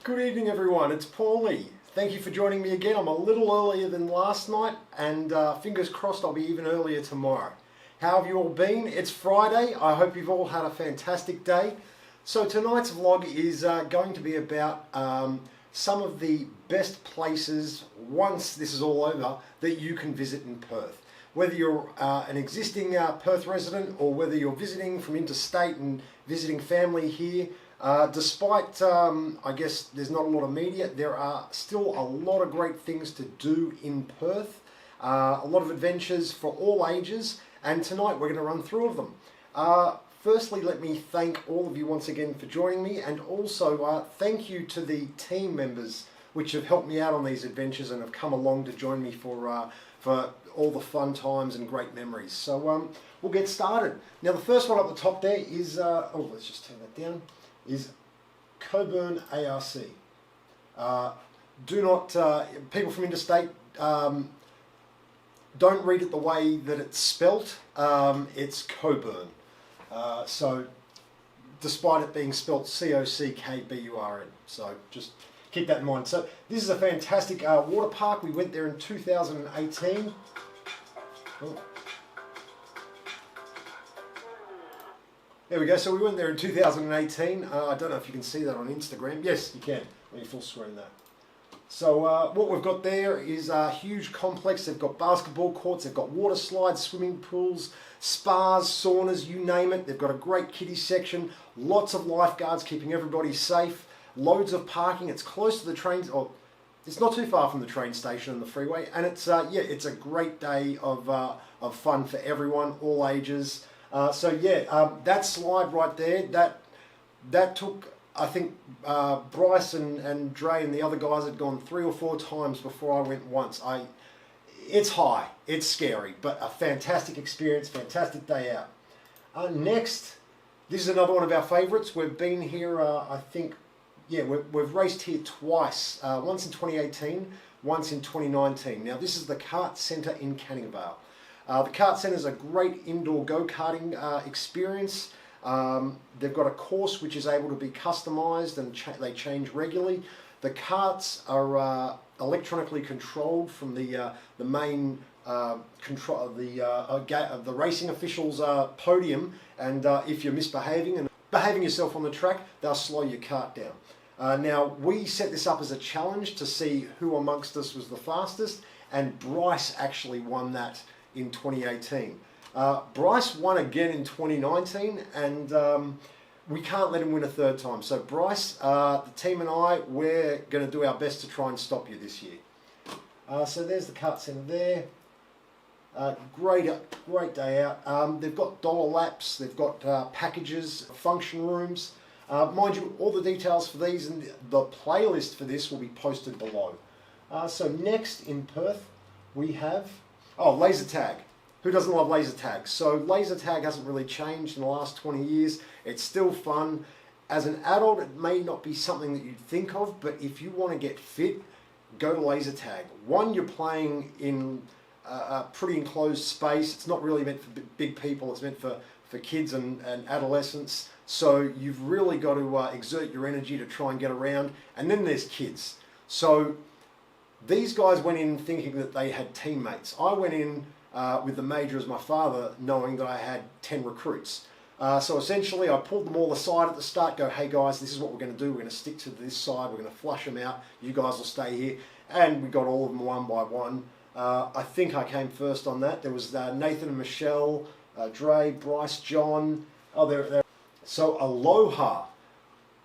Good evening everyone, it's Paulie. Thank you for joining me again. I'm a little earlier than last night and fingers crossed I'll be even earlier tomorrow. How have you all been? It's Friday. I hope you've all had a fantastic day. So tonight's vlog is going to be about some of the best places, once this is all over, that you can visit in Perth. Whether you're an existing Perth resident or whether you're visiting from interstate and visiting family here, despite, I guess, there's not a lot of media, there are still a lot of great things to do in Perth. A lot of adventures for all ages, and tonight we're going to run through of them. Firstly, let me thank all of you once again for joining me, and also thank you to the team members which have helped me out on these adventures and have come along to join me for all the fun times and great memories. So we'll get started. Now the first one up the top there is, let's just turn that down, is Cockburn ARC. Do not, people from interstate, don't read it the way that it's spelt. It's Cockburn. So despite it being spelt C-O-C-K-B-U-R-N. So just keep that in mind. So this is a fantastic water park. We went there in 2018. Oh. There we go. So we went there in 2018. I don't know if you can see that on Instagram. Yes, you can. Let me full screen that. So what we've got there is a huge complex. They've got basketball courts, they've got water slides, swimming pools, spas, saunas, you name it. They've got a great kiddie section, lots of lifeguards keeping everybody safe, loads of parking. It's close to the trains, or it's not too far from the train station and the freeway. And it's it's a great day of fun for everyone, all ages. That slide right there, that took, I think Bryce and Dre and the other guys had gone 3 or 4 times before I went once. It's high, it's scary, but a fantastic experience, fantastic day out. Next, this is another one of our favourites. We've been here, I think, we've raced here twice, once in 2018, once in 2019. Now this is the Kart Centre in Canning Vale. The Kart Centre is a great indoor go-karting experience. They've got a course which is able to be customised and they change regularly. The karts are electronically controlled from the main control of the racing officials' podium, and if you're misbehaving and behaving yourself on the track, they'll slow your kart down. Now we set this up as a challenge to see who amongst us was the fastest, and Bryce actually won that in 2018. Bryce won again in 2019, and we can't let him win a third time. So Bryce, the team and I, we're going to do our best to try and stop you this year. So there's the Kart Centre there. Great day out. They've got dollar laps, they've got packages, function rooms. Mind you, all the details for these and the playlist for this will be posted below. So next in Perth we have, laser tag. Who doesn't love laser tag? So laser tag hasn't really changed in the last 20 years. It's still fun. As an adult, it may not be something that you'd think of, but if you want to get fit, go to laser tag. One, you're playing in a pretty enclosed space. It's not really meant for big people. It's meant for kids and adolescents. So you've really got to exert your energy to try and get around. And then there's kids. So these guys went in thinking that they had teammates. I went in with the major as my father, knowing that I had 10 recruits. So essentially I pulled them all aside at the start, go, hey guys, this is what we're going to do. We're going to stick to this side. We're going to flush them out. You guys will stay here. And we got all of them one by one. I think I came first on that. There was Nathan and Michelle, Dre, Bryce, John. So Aloha.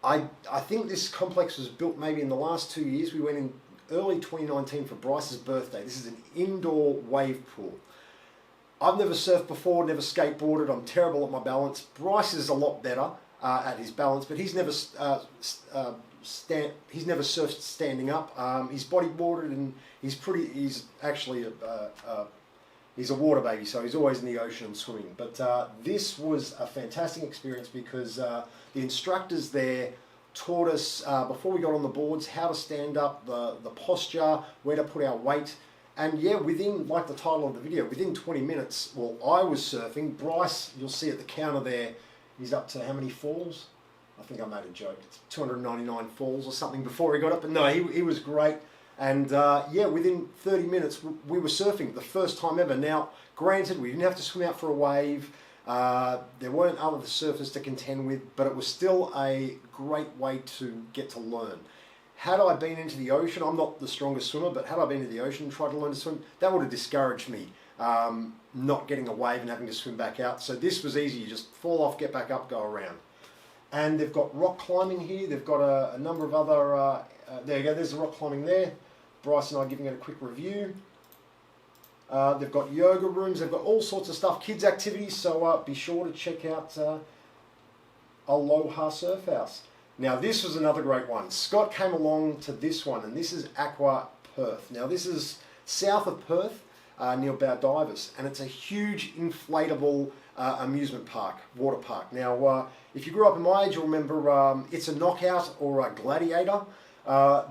I think this complex was built maybe in the last 2 years. We went in early 2019 for Bryce's birthday. This is an indoor wave pool. I've never surfed before, never skateboarded. I'm terrible at my balance. Bryce is a lot better at his balance, but he's never surfed standing up. He's bodyboarded and he's actually he's a water baby, so he's always in the ocean swimming. But this was a fantastic experience because the instructors there taught us before we got on the boards how to stand up, the posture, where to put our weight. And yeah, within, like the title of the video, within 20 minutes, well, I was surfing. Bryce, you'll see at the counter there, he's up to how many falls? I think I made a joke. It's 299 falls or something before he got up. But no, he was great. And yeah, within 30 minutes, we were surfing the first time ever. Now, granted, we didn't have to swim out for a wave. There weren't other surfers to contend with, but it was still a great way to get to learn. Had I been into the ocean, I'm not the strongest swimmer, but had I been into the ocean and tried to learn to swim, that would have discouraged me, not getting a wave and having to swim back out. So this was easy. You just fall off, get back up, go around. And they've got rock climbing here. They've got a number of other, there you go, there's the rock climbing there. Bryce and I giving it a quick review. They've got yoga rooms, they've got all sorts of stuff, kids activities, so be sure to check out Aloha Surf House. Now this was another great one. Scott came along to this one, and this is Aqua Perth. Now this is south of Perth, near Baldivis, and it's a huge inflatable amusement park, water park. Now if you grew up in my age, you'll remember It's a Knockout or Gladiator.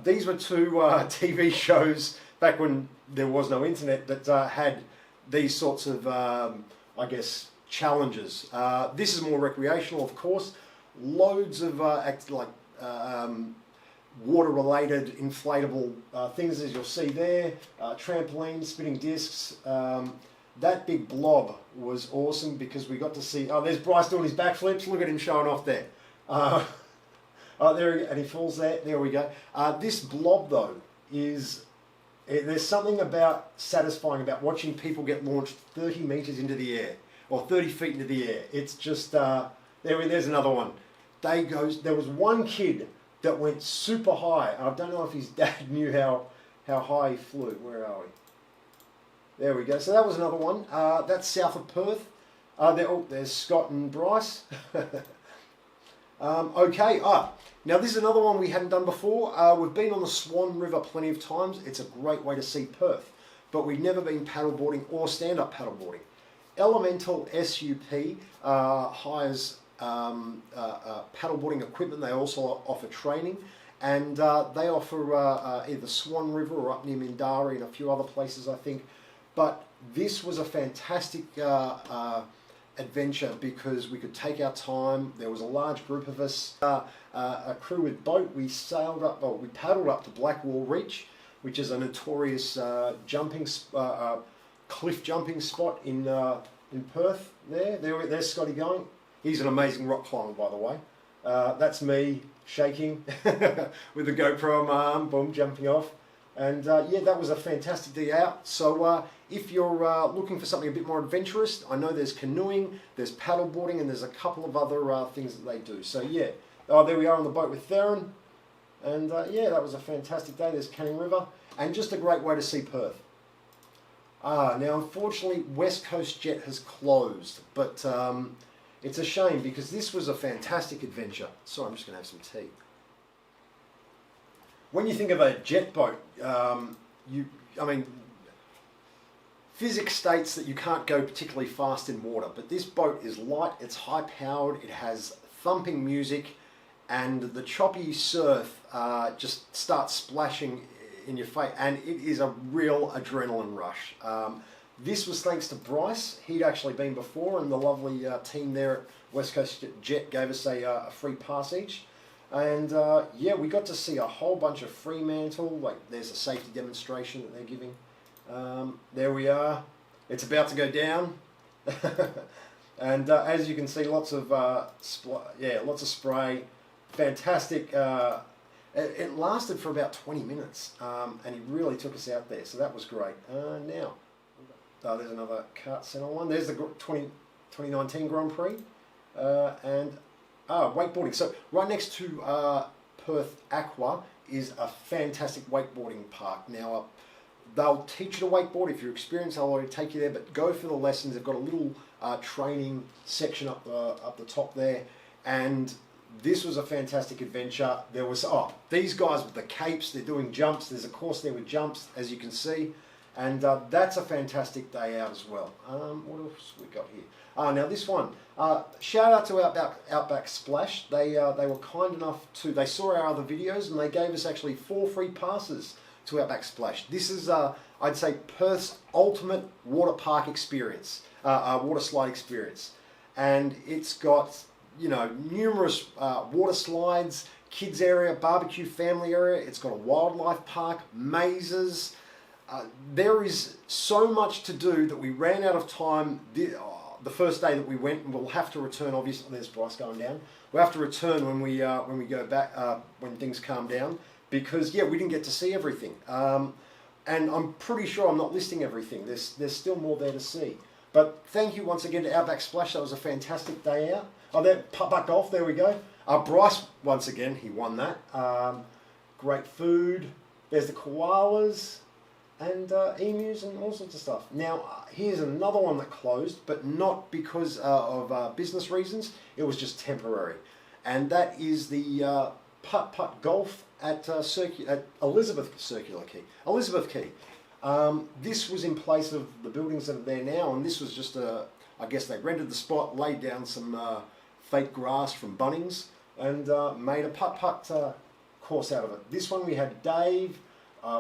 These were two TV shows back when there was no internet that had these sorts of, I guess, challenges. This is more recreational, of course. Loads of water-related inflatable things, as you'll see there. Trampolines, spinning discs. That big blob was awesome because we got to see. Oh, there's Bryce doing his backflips. Look at him showing off there. Oh, there and he falls there. There we go. This blob though is. There's something about satisfying about watching people get launched 30 meters into the air or 30 feet into the air. It's just there's another one. There was one kid that went super high. I don't know if his dad knew how high he flew. Where are we? There we go. So that was another one. That's south of Perth. There's Scott and Bryce. Okay. Now this is another one we hadn't done before. We've been on the Swan River plenty of times. It's a great way to see Perth, but we've never been paddleboarding or stand-up paddleboarding. Elemental SUP hires paddleboarding equipment. They also offer training, and they offer either Swan River or up near Mindarie and a few other places, I think. But this was a fantastic adventure because we could take our time. There was a large group of us, a crew with boat. We paddled up to Blackwall Reach, which is a notorious cliff jumping spot in Perth. There's Scotty going. He's an amazing rock climber, by the way. That's me shaking with the GoPro on my arm, boom, jumping off. And yeah, that was a fantastic day out. So if you're looking for something a bit more adventurous, I know there's canoeing, there's paddleboarding, and there's a couple of other things that they do. So yeah, there we are on the boat with Theron. And yeah, that was a fantastic day. There's Canning River, and just a great way to see Perth. Now unfortunately, West Coast Jet has closed, but it's a shame because this was a fantastic adventure. Sorry, I'm just going to have some tea. When you think of a jet boat, physics states that you can't go particularly fast in water, but this boat is light, it's high powered, it has thumping music, and the choppy surf just starts splashing in your face, and it is a real adrenaline rush. This was thanks to Bryce. He'd actually been before, and the lovely team there at West Coast Jet gave us a free pass each. And yeah, we got to see a whole bunch of Fremantle. Like there's a safety demonstration that they're giving. There we are. It's about to go down. And as you can see, lots of spray. Fantastic. It lasted for about 20 minutes, and he really took us out there. So that was great. Now, there's another kart center one. There's the 2019 Grand Prix, and wakeboarding. So right next to Perth Aqua is a fantastic wakeboarding park. Now they'll teach you to wakeboard. If you're experienced, they'll already take you there, but go for the lessons. They've got a little training section up the top there, and this was a fantastic adventure. There was these guys with the capes. They're doing jumps. There's a course there with jumps, as you can see, and that's a fantastic day out as well. What else we got here? Now this one, shout out to Outback Splash. They were kind enough they saw our other videos and they gave us actually 4 free passes to Outback Splash. This is, I'd say, Perth's ultimate water park experience, water slide experience. And it's got you know, numerous water slides, kids area, barbecue family area. It's got a wildlife park, mazes. There is so much to do that we ran out of time the first day that we went, and we'll have to return. Obviously, there's Bryce going down. We'll have to return when we go back when things calm down, because yeah, we didn't get to see everything. And I'm pretty sure I'm not listing everything. There's still more there to see. But thank you once again to Outback Splash. That was a fantastic day out. Oh, there, putt golf. There we go. Bryce once again, he won that. Great food. There's the koalas and emus and all sorts of stuff. Now here's another one that closed, but not because of business reasons. It was just temporary, and that is the putt golf at Elizabeth Key. This was in place of the buildings that are there now, and this was just I guess they rented the spot, laid down some fake grass from Bunnings, and made a putt course out of it. This one we had Dave,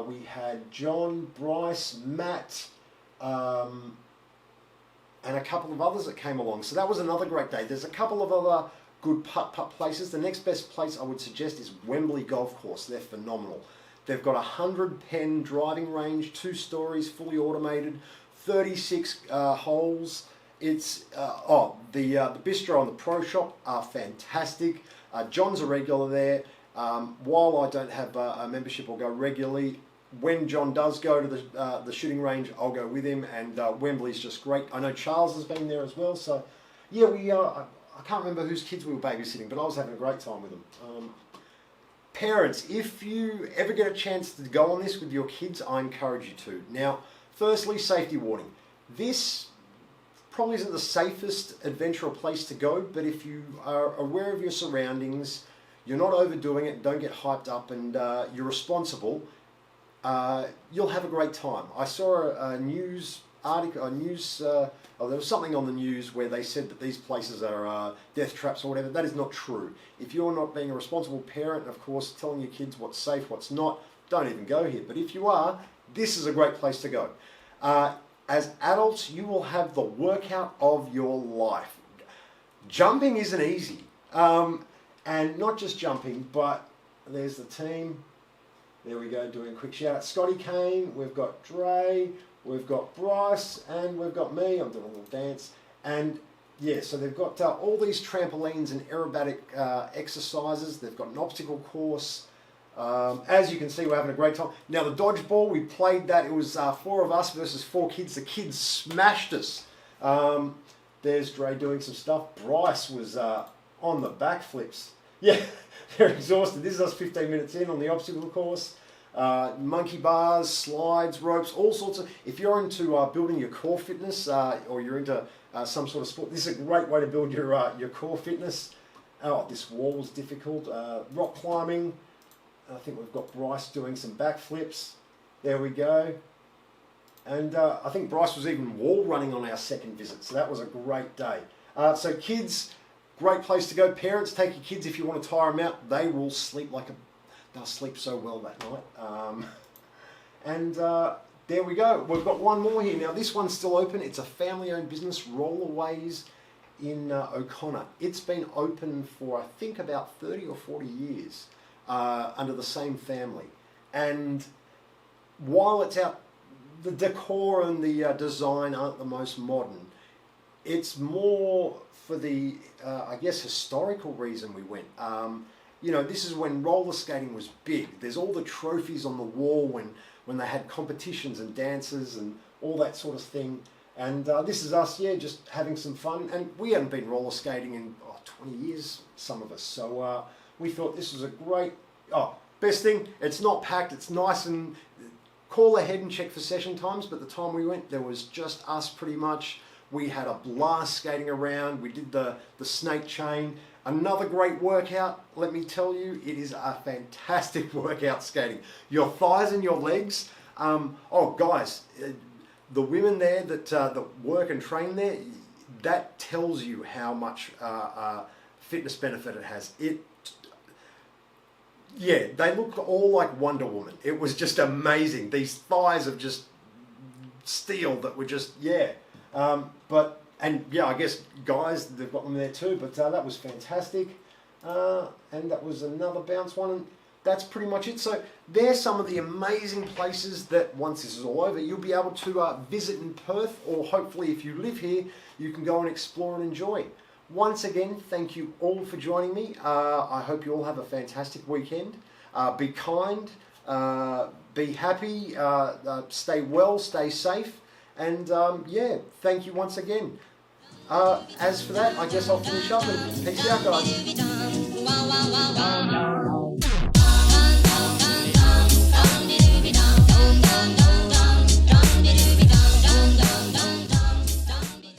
we had John, Bryce, Matt, and a couple of others that came along. So that was another great day. There's a couple of other good putt places. The next best place I would suggest is Wembley Golf Course. They're phenomenal. They've got a 100-pen driving range, 2 stories, fully automated, 36 holes. It's the bistro and the pro shop are fantastic. John's a regular there. While I don't have a membership or go regularly, when John does go to the shooting range, I'll go with him. And Wembley's just great. I know Charles has been there as well. So yeah, I can't remember whose kids we were babysitting, but I was having a great time with them. Parents, if you ever get a chance to go on this with your kids, I encourage you to. Now, firstly, safety warning. This probably isn't the safest adventure or place to go, but if you are aware of your surroundings, you're not overdoing it, don't get hyped up, and you're responsible, you'll have a great time. I saw a news article, there was something on the news where they said that these places are death traps or whatever. That is not true. If you're not being a responsible parent, of course, telling your kids what's safe, what's not, don't even go here. But if you are, this is a great place to go. As adults, you will have the workout of your life. Jumping isn't easy. And not just jumping, but there's the team. There we go, doing a quick shout out. Scotty Kane, we've got Dre, we've got Bryce, and we've got me. I'm doing a little dance. And yeah, so they've got all these trampolines and aerobatic exercises. They've got an obstacle course. As you can see, we're having a great time. Now the dodgeball, we played that. It was 4 of us versus 4 kids. The kids smashed us. There's Dre doing some stuff. Bryce was on the backflips. Yeah, they're exhausted. This is us 15 minutes in on the obstacle course. Monkey bars, slides, ropes, all sorts of... If you're into building your core fitness or you're into some sort of sport, this is a great way to build your core fitness. Oh, this wall was difficult. Rock climbing. I think we've got Bryce doing some backflips. There we go. And I think Bryce was even wall running on our second visit, so that was a great day. So kids, great place to go. Parents, take your kids if you want to tire them out. They will sleep they'll sleep so well that night. There we go. We've got one more here. Now this one's still open. It's a family-owned business, Rollerways in O'Connor. It's been open for, I think, about 30 or 40 years under the same family. And while it's out, the decor and the design aren't the most modern. It's more for the, I guess, historical reason we went. You know, this is when roller skating was big. There's all the trophies on the wall when they had competitions and dances and all that sort of thing. And this is us, yeah, just having some fun. And we hadn't been roller skating in 20 years, some of us. So we thought this was a great, best thing, it's not packed, it's nice, and call ahead and check for session times. But the time we went, there was just us pretty much. We had a blast skating around. We did the snake chain. Another great workout, let me tell you, it is a fantastic workout skating. Your thighs and your legs. Guys, the women there that work and train there, that tells you how much fitness benefit it has. Yeah, they look all like Wonder Woman. It was just amazing. These thighs of just steel that were just, yeah. But And yeah, I guess guys, they've got them there too, but that was fantastic. And that was another bounce one, and that's pretty much it. So there's some of the amazing places that once this is all over, you'll be able to visit in Perth, or hopefully if you live here, you can go and explore and enjoy. Once again, thank you all for joining me. I hope you all have a fantastic weekend. Be kind, be happy, stay well, stay safe, and yeah, thank you once again. As for that, I guess I'll finish up and peace out, guys.